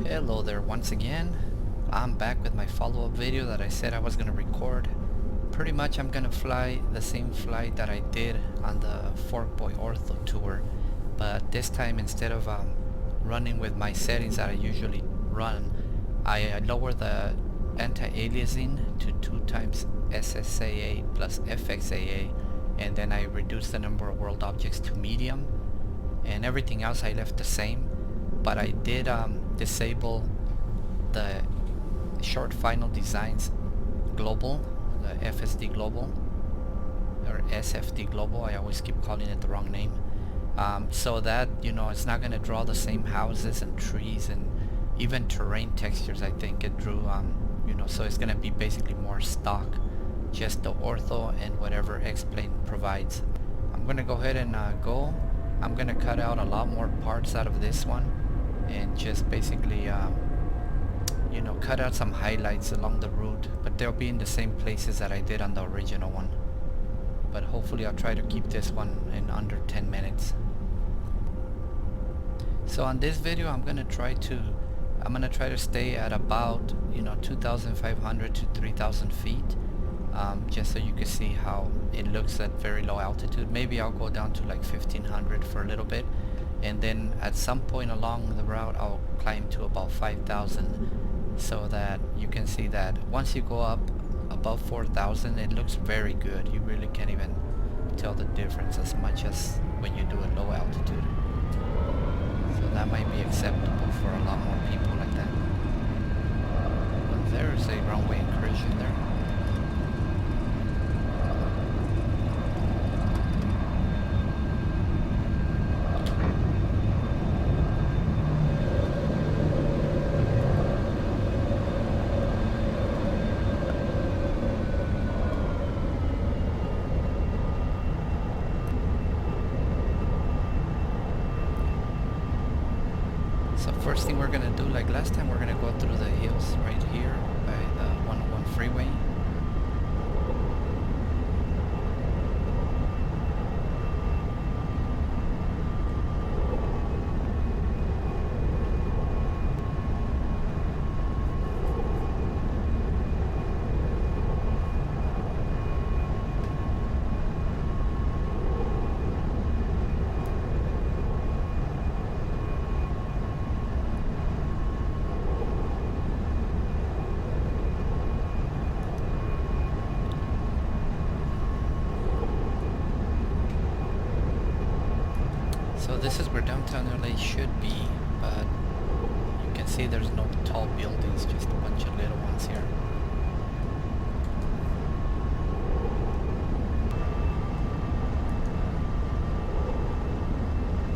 Hello there once again. I'm back with my follow-up video that I said I was gonna record. Pretty much I'm gonna fly the same flight that I did on the Forkboy Ortho tour, but this time instead of running with my settings that I usually run, I lower the anti-aliasing to 2 times SSAA plus FXAA, and then I reduce the number of world objects to medium, and everything else I left the same. But I did disable the short final designs global, the FSD Global or SFD Global. I always keep calling it the wrong name. So that, you know, it's not going to draw the same houses and trees and even terrain textures. I think it drew, you know, so it's going to be basically more stock, just the ortho and whatever Xplane provides. I'm going to go ahead and I'm going to cut out a lot more parts out of this one and just basically you know, cut out some highlights along the route, but they'll be in the same places that I did on the original one. But hopefully I'll try to keep this one in under 10 minutes. So on this video I'm gonna try to stay at about, you know, 2,500 to 3,000 feet, just so you can see how it looks at very low altitude. Maybe I'll go down to like 1,500 for a little bit, and then at some point along the route I'll climb to about 5,000, so that you can see that once you go up above 4,000 it looks very good. You really can't even tell the difference as much as when you do at low altitude. So that might be acceptable for a lot more people like that. But there is a runway incursion there. So first thing we're gonna do, like last time, we're gonna go through the hills right here by the 101 freeway. So this is where downtown LA should be, but you can see there's no tall buildings, just a bunch of little ones here.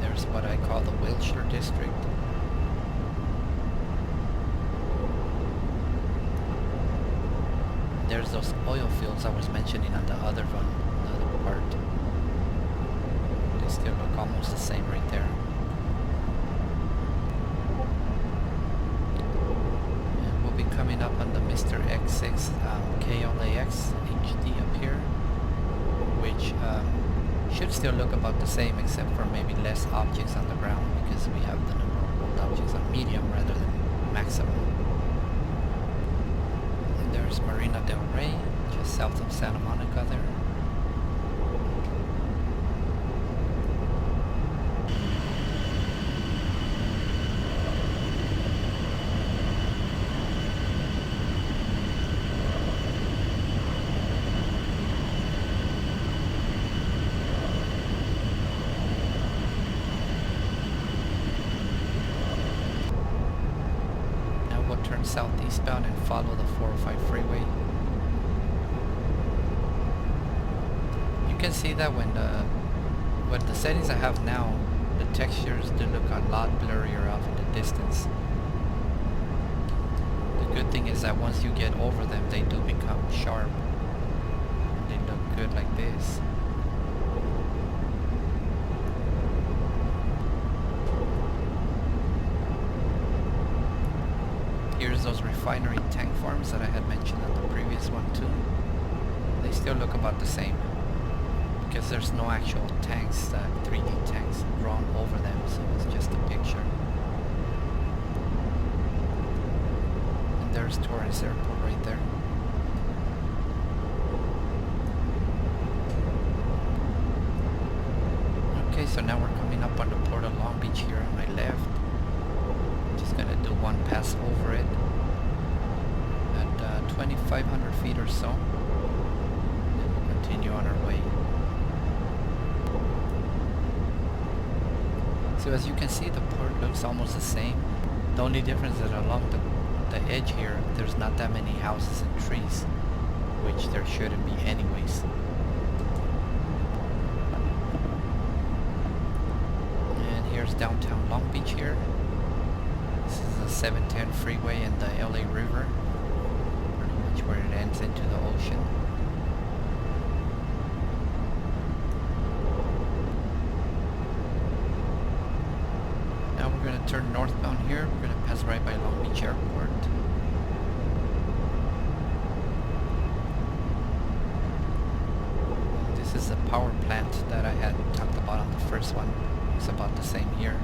There's what I call the Wilshire district. There's those oil fields I was mentioning on the other one, the other part. Still look almost the same right there. And we'll be coming up on the Mr. X6 KLAX HD up here, which should still look about the same, except for maybe less objects on the ground, because we have the number of world objects on medium rather than maximum. And there's Marina Del Rey, just south of Santa Monica there. Turn southeastbound and follow the 405 freeway. You can see that with the settings I have now, the textures do look a lot blurrier off in the distance. The good thing is that once you get over them, they do become sharp. They look good like this. Here's those refinery tank farms that I had mentioned on the previous one too. They still look about the same, because there's no actual tanks, 3D tanks drawn over them, so it's just a picture. There's Torrance Airport right there. Okay, so now we're coming up on the Port of Long Beach here on my left. Just gonna do one pass over it at 2,500 feet or so. Then we'll continue on our way. So as you can see, the port looks almost the same. The only difference is that along the edge here, there's not that many houses and trees, which there shouldn't be anyways. And here's downtown Long Beach here. This is the 710 freeway and the LA River, pretty much where it ends into the ocean. Now we're going to turn northbound here. We're going to pass right by Long Beach Airport. This is the power plant that I had talked about on the first one. It's about the same here.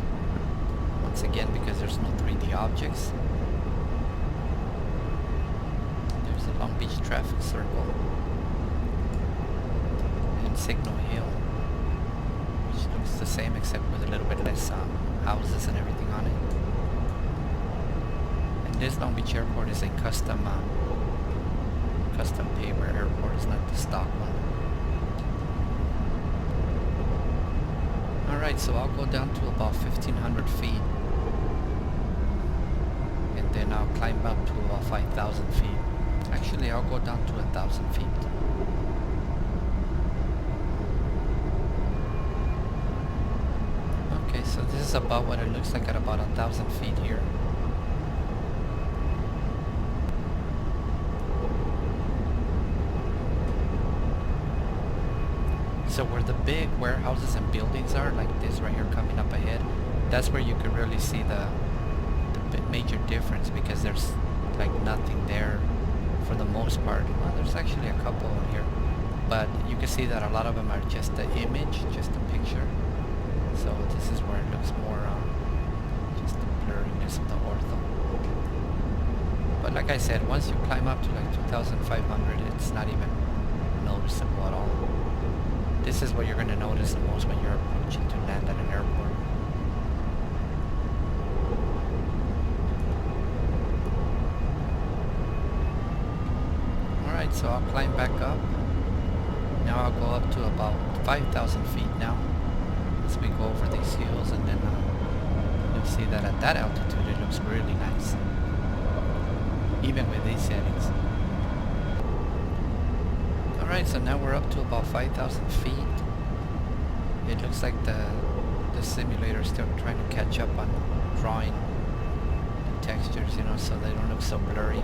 Once again, because there's no 3D objects. There's the Long Beach traffic circle. And Signal Hill, which looks the same except with a little bit less houses and everything on it. And this Long Beach Airport is a custom paper airport. It's not the stock one. Alright, so I'll go down to about 1,500 feet. And then I'll climb up to about 5,000 feet. Actually, I'll go down to 1,000 feet. Okay, so this is about what it looks like at about 1,000 feet here. So where the big warehouses and buildings are, like this right here coming up ahead, that's where you can really see the major difference, because there's like nothing there for the most part. Well, there's actually a couple in here, but you can see that a lot of them are just the image, just a picture. So this is where it looks more just the blurriness of the ortho. But like I said, once you climb up to like 2,500, it's not even noticeable at all. This is what you're going to notice the most when you're approaching to land at an airport. Alright, so I'll climb back up. Now I'll go up to about 5,000 feet now as we go over these hills, and then you'll see that at that altitude it looks really nice, even with these settings. Alright, so now we're up to about 5,000 feet. It looks like the simulator is still trying to catch up on drawing the textures, you know, so they don't look so blurry.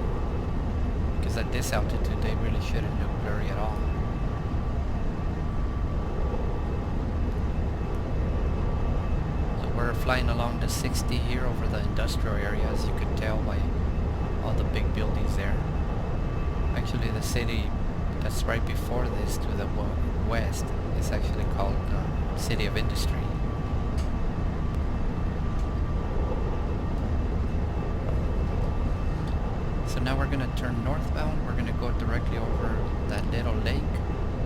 Because at this altitude they really shouldn't look blurry at all. So we're flying along the 60 here over the industrial area, as you can tell by all the big buildings there. Actually, the city that's right before this to the west is actually called City of Industry. So now we're going to turn northbound. We're going to go directly over that little lake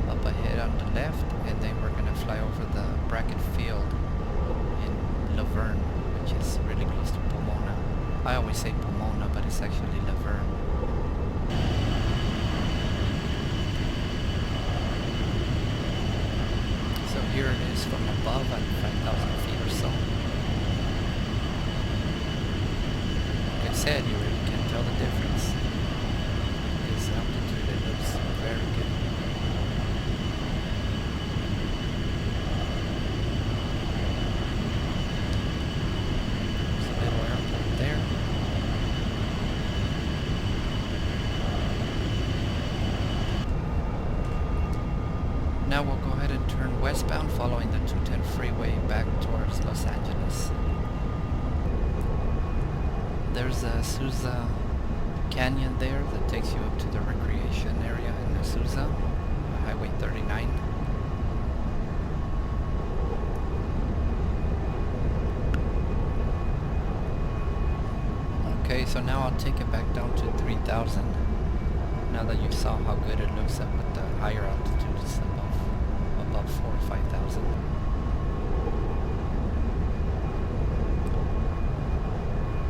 up ahead on the left, and then we're going to fly over the Brackett Field in Laverne, which is really close to Pomona. I always say Pomona, but it's actually Laverne. So here it is from above at 5,000 feet or so. Like I said, you really can't tell the difference. This altitude, it looks very good. There's a little airport there. Now we'll go ahead and turn westbound following the 210 freeway back towards Los Angeles. There's a Azusa Canyon there that takes you up to the recreation area in Azusa, Highway 39. Okay, so now I'll take it back down to 3,000. Now that you saw how good it looks up at the higher altitudes above 4,000 or 5,000.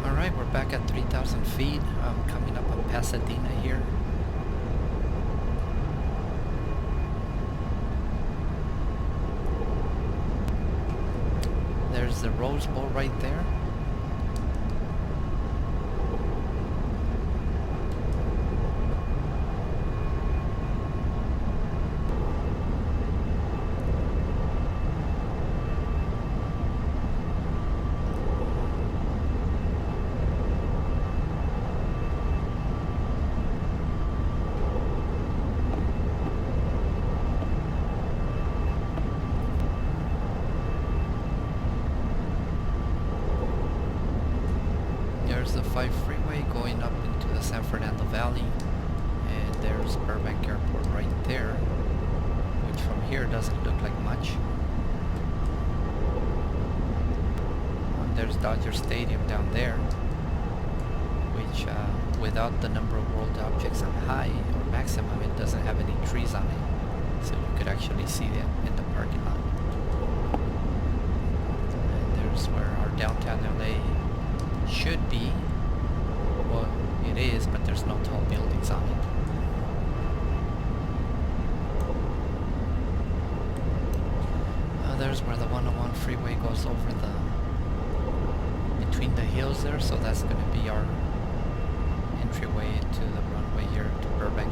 Alright, we're back at 3,000 feet. I'm coming up on Pasadena here. There's the Rose Bowl right there. There's the 5 freeway going up into the San Fernando Valley, and there's Burbank Airport right there, which from here doesn't look like much. There's Dodger Stadium down there, which without the number of world objects on high or maximum, it doesn't have any trees on it, so you could actually see them in the parking lot. And there's where our downtown LA should be. Well, it is, but there's no tall buildings on it. There's where the 101 freeway goes over between the hills there, so that's going to be our entryway to the runway here to Burbank.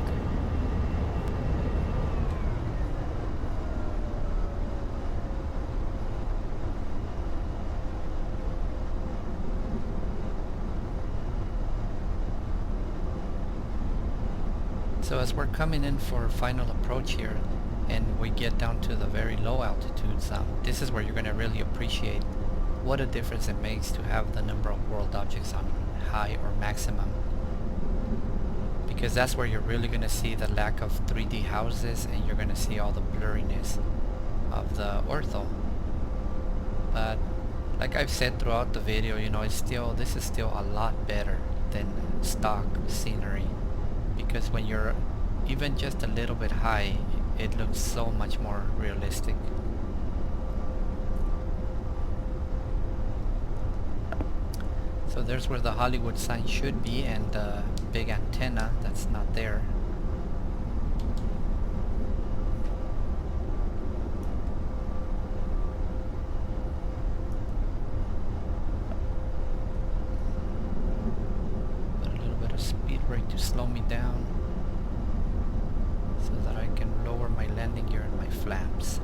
So as we're coming in for final approach here, and we get down to the very low altitudes, this is where you're going to really appreciate what a difference it makes to have the number of world objects on high or maximum. Because that's where you're really going to see the lack of 3D houses, and you're going to see all the blurriness of the Ortho. But like I've said throughout the video, you know, this is still a lot better than stock scenery. Because when you're even just a little bit high, it looks so much more realistic. So there's where the Hollywood sign should be, and the big antenna that's not there. To slow me down so that I can lower my landing gear and my flaps.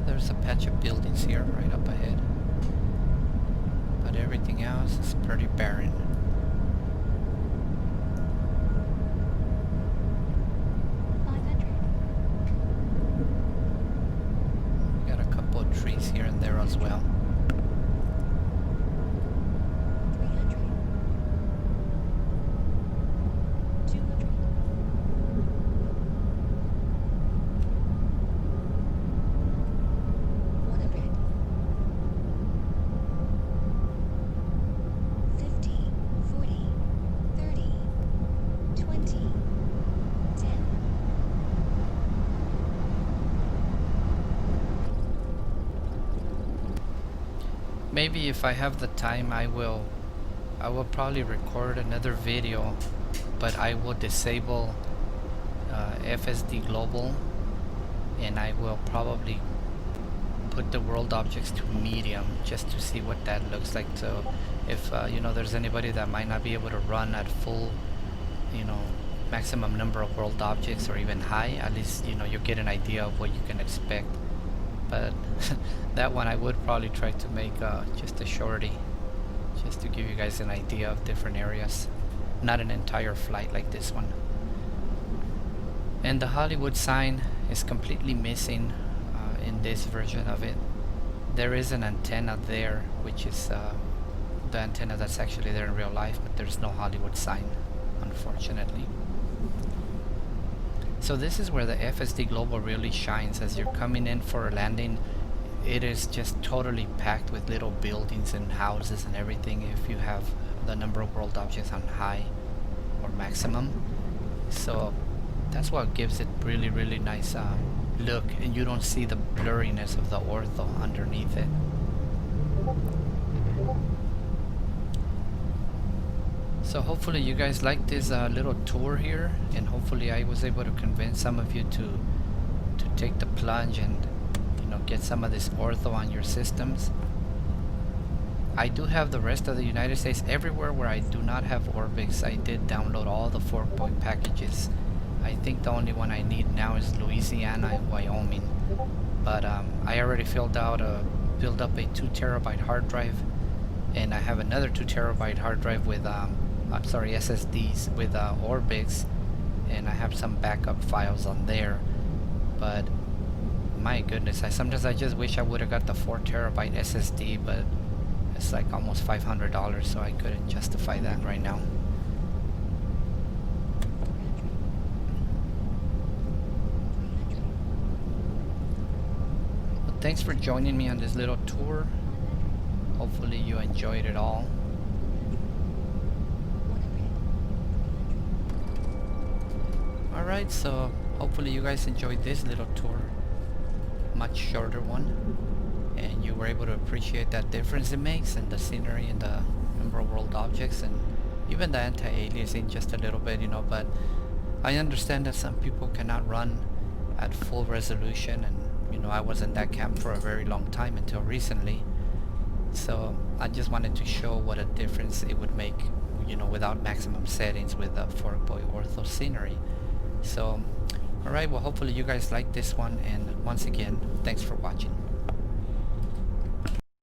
There's a patch of buildings here right up ahead, but everything else is pretty barren. We got a couple of trees here and there as well. Maybe if I have the time, I will I will probably record another video, but I will disable FSD Global, and I will probably put the world objects to medium just to see what that looks like. So if you know, there's anybody that might not be able to run at full, you know, maximum number of world objects or even high, at least you know you get an idea of what you can expect. But that one I would probably try to make just a shorty, just to give you guys an idea of different areas, not an entire flight like this one. And the Hollywood sign is completely missing in this version of it. There is an antenna there, which is the antenna that's actually there in real life, but there's no Hollywood sign, unfortunately. So this is where the FSD Global really shines. As you're coming in for a landing, it is just totally packed with little buildings and houses and everything if you have the number of world objects on high or maximum. So that's what gives it really nice look, and you don't see the blurriness of the ortho underneath it. So hopefully you guys like this little tour here, and hopefully I was able to convince some of you to take the plunge and, you know, get some of this ortho on your systems. I do have the rest of the United States. Everywhere where I do not have Orbx, I did download all the Forkboy packages. I think the only one I need now is Louisiana and Wyoming. But I already built up a 2 terabyte hard drive, and I have another 2 terabyte hard drive with SSDs with Orbx, and I have some backup files on there. But my goodness, sometimes I just wish I would have got the 4 terabyte SSD, but it's like almost $500, so I couldn't justify that right now. Well, thanks for joining me on this little tour. Hopefully you enjoyed it all. Alright, so hopefully you guys enjoyed this little tour. Much shorter one. And you were able to appreciate that difference it makes in the scenery and the number of world objects, and even the anti-aliasing just a little bit, you know. But I understand that some people cannot run at full resolution, and you know, I was in that camp for a very long time until recently. So I just wanted to show what a difference it would make, you know, without maximum settings with the Forkboy Ortho scenery. So alright, well hopefully you guys like this one, and once again, thanks for watching.